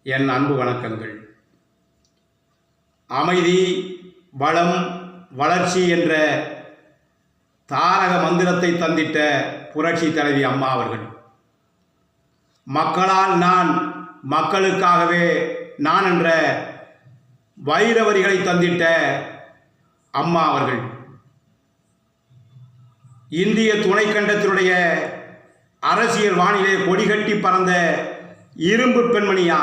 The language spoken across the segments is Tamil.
என் அன்பு வணக்கங்கள். அமைதி, வளம், வளர்ச்சி என்ற தாரக மந்திரத்தை தந்திட்ட புரட்சி தலைவி அம்மா அவர்கள். மக்களால் நான், மக்களுக்காகவே நான் என்ற வைரவரிகளை தந்திட்ட அம்மா அவர்கள். இந்திய துணைக்கண்டத்தினுடைய அரசியல் வானிலே கொடிகட்டி பறந்த இரும்பு பெண்மணியா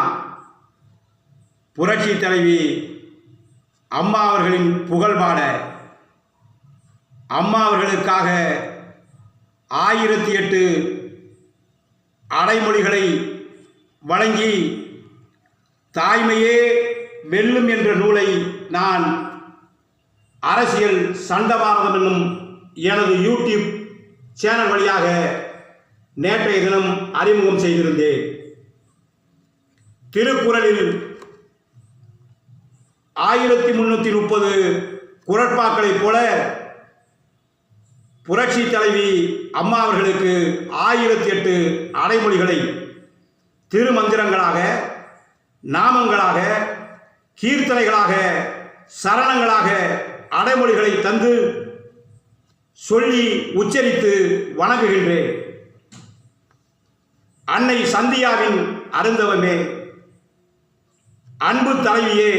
புரட்சி தலைவி அம்மா அவர்களின் புகழ்பாட அம்மா அவர்களுக்காக 1008 அடைமொழிகளை வழங்கி தாய்மையே வெல்லும் என்ற நூலை நான் அரசியல் சண்டபாரதம் என்னும் எனது யூடியூப் சேனல் வழியாக நேற்றைய தினம் அறிமுகம் செய்திருந்தேன். திருக்குறளில் 1330 குறட்பாக்களைப் போல புரட்சி தலைவி அம்மா அவர்களுக்கு 1008 அடைமொழிகளை திருமந்திரங்களாக, நாமங்களாக, கீர்த்தனைகளாக, சரணங்களாக அடைமொழிகளை தந்து சொல்லி உச்சரித்து வணங்குகின்றேன். அன்னை சந்தியாவின் அருந்தவமே, அன்பு தலைவியே,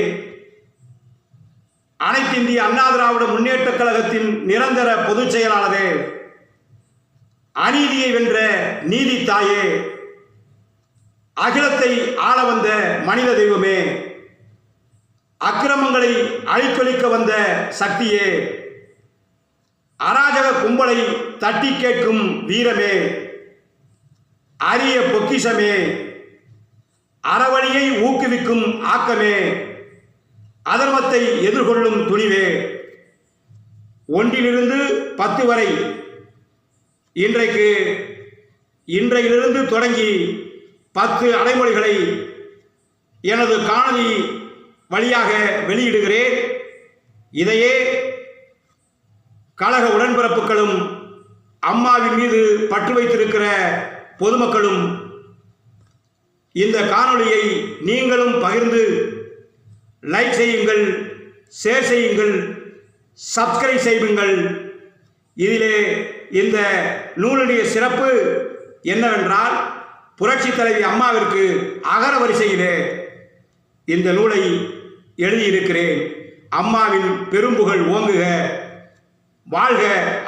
அனைத்திந்திய அண்ணா திராவிட முன்னேற்றக் கழகத்தின் நிரந்தர பொதுச் செயலாளரே, அநீதியை வென்ற நீதி தாயே, அகிலத்தை ஆள வந்த மனித தெய்வமே, அக்கிரமங்களை அழித்தொழிக்க வந்த சக்தியே, அராஜக கும்பலை தட்டி கேட்கும் வீரமே, அரிய பொக்கிஷமே, அறவழியை ஊக்குவிக்கும் ஆக்கமே, அதர்மத்தை எதிர்கொள்ளும் துணிவே, ஒன்றிலிருந்து 10 வரை இன்றையிலிருந்து தொடங்கி 10 அடைமொழிகளை எனது காணொளி வழியாக வெளியிடுகிறேன். இதையே கழக உடன்பிறப்புகளும் அம்மாவின் மீது பற்று வைத்திருக்கிற பொதுமக்களும் இந்த காணொளியை நீங்களும் பகிர்ந்து லைக் செய்யுங்கள், ஷேர் செய்யுங்கள், சப்ஸ்கிரைப் செய்யுங்கள். இதிலே இந்த நூலுடைய சிறப்பு என்னவென்றால், புரட்சி தலைவி அம்மாவிற்கு அகர வரிசையிலே இந்த நூலை எழுதியிருக்கிறேன். அம்மாவின் பெரும்புகழ் ஓங்குக, வாழ்க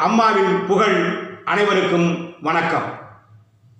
அம்மாவின் புகழ். அனைவருக்கும் வணக்கம்.